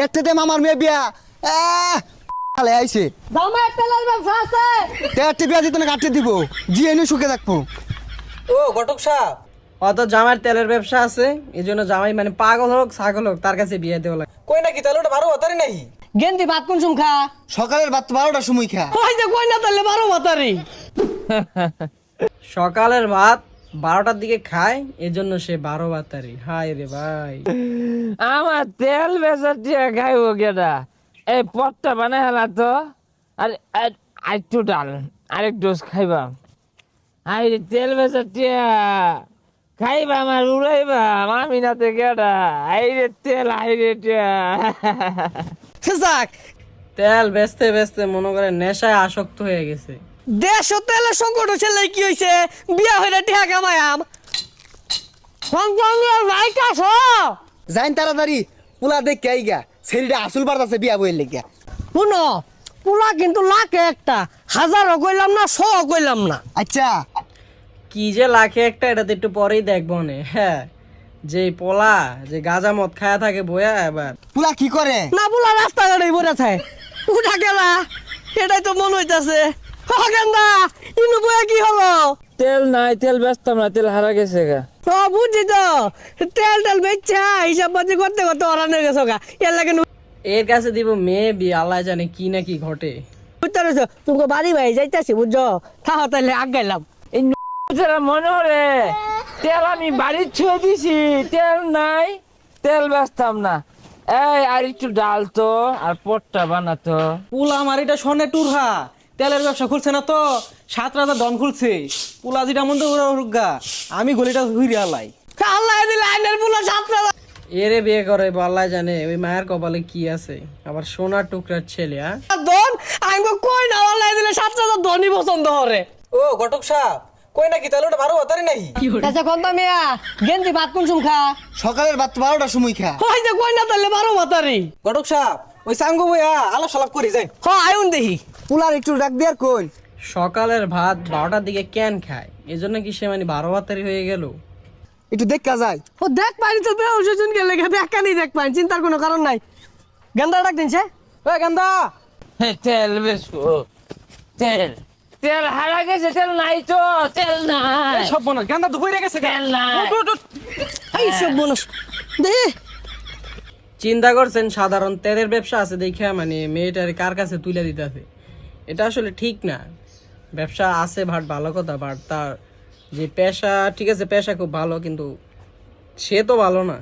একটা দে মামার মেয়ে বিয়া খালে আইছে জামাই তেলের ব্যবসা আছে। একটা বিয়া দিতে না কাটতে দিব জি এনে সুখে থাকবো। ও ঘটক সাহেব, অত জামাইয়ের তেলের ব্যবসা আছে, এই জন্য জামাই মানে পাগল হোক ছাগল হোক তার কাছে বিয়ে দেওয়া লাগে। কই নাকি তাহলে ওটা 12 হতারি নাকি? গেন্দি ভাত কোন সুম খা? সকালের ভাত 12টার সময় খা। ওই যে কই না তাহলে 12 ভাতারি। সকালের ভাত 12টার দিকে খায়, এজন্য সে 12 ভাতারি। হায় রে ভাই, আমার তেল বেচার টিয়া খাইব কেডা? এই পটটা বানাই হেলা তো। আর একটু ডাল আরেক ডোজ খাইবা। আই তেল বেচার টিয়া খাইবা আমার উড়াইবা আমি না তে কেডা? আই রে তেল আই রে টিয়া। যাক তেল বেচতে বেচতে মনে করে নেশায় আসক্ত হয়ে গেছে। দেশ ও তেলের সংকট ছেলে কি হইছে? বিয়া হইলে টিহা কামায়াম। সংকটের রাইট আসো। যাইন তাড়াতাড়ি পোলা দেখে আইগা ছেলেটা আসল বাড়ি আছে বিয়া বইয়ের লেগা। শুনো পুলা কিন্তু লাখে একটা, হাজারও কইলাম না, 100 কইলাম না। আচ্ছা কি যে লাখে একটা, এটা তো একটু পরেই দেখবো নে। হ্যাঁ, যে পোলা যে গাঁজা মদ খায়া থাকে বয়া এবার। পোলা কি করে? না পুলা রাস্তাঘাটে পড়ে থাকে। উঠা গেলা এটাই তো মন হইতাছে। গেন্দা ইনু বয়া কি হলো? তেল নাই, তেল বেচতাম না, তেল হারা গেছে গা। তো বুঝছি তো, তেল টেল বেচছা হিসাব পাতি করতে করতে ওরানো গেছো গা। এর লাগে এর কাছে দিব মেয়ে বিয়ে, আল্লাহ জানে কি না কি ঘটে। বুঝতে তুমি বাড়ি ভাই যাইতাছি বুঝছো, থাকা তাইলে আগাইলাম। এই যারা মনে হরে তেল আমি বাড়ির ছুঁয়ে দিছি, তেল নাই, তেল বেচতাম না। এই আর একটু ডাল তো আর পটটা বানাতো। পুলা আমার এটা স্বর্ণের টুরহা, তেলের ব্যবসা খুলছে না তো, 7 রাজা ডন খুলছে। পুলা যেটা মন্দ উড়া আমি গলিটা ঘুরে আলাই। আল্লাহ দিলে আইনের পুলা 7 রাজা। এরে বিয়ে করে আল্লাহ জানে ওই মায়ের কপালে কি আছে। আবার সোনার টুকরার ছেলে। দন আমি কই না, আল্লাহ দিলে 7 রাজা ধনী পছন্দ হরে। ও ঘটক সাহেব, কই নাকি তাহলে ওটা 12 হতারি নাকি? আচ্ছা কোনটা মিয়া গেন্দি ভাত কোন সুম খা? সকালের ভাত 12টার সময় খা। ওই যে কই না তাহলে 12 ভাতারি। ঘটক সাহেব, ওই সাঙ্গু বইয়া আলাপ সালাপ করি যাই। আয়ুন দেখি। পোলার একটু ডাক দিয়ে কই সকালের ভাত 12টার দিকে কেন খায়? এজন্য কি সে মানে 12 ভাতারি হয়ে গেল? একটু দেখা যায়। ও দেখ পানি তো বেউসুন গেলে দেখানি দেখ পানি, চিন্তার কোনো কারণ নাই। গেন্দা ডাক দিনছে। ওই গান্দা, তেল বেচবো, তেল তেল হারা গেছে, তেল নাই তো, তেল নাই, সব মনে গান্দা তো হয়ে গেছে। তেল নাই। এই সব মানুষ দে চিন্তা করছেন সাধারণ তেলের ব্যবসা আছে দেখা মানে মেয়েটার কার কাছে তুলে দিতেছে? এটা আসলে ঠিক না। ব্যবসা আছে ভাট ভালো কথা, বাট তার যে পেশা, ঠিক আছে পেশা খুব ভালো, কিন্তু সে তো ভালো না।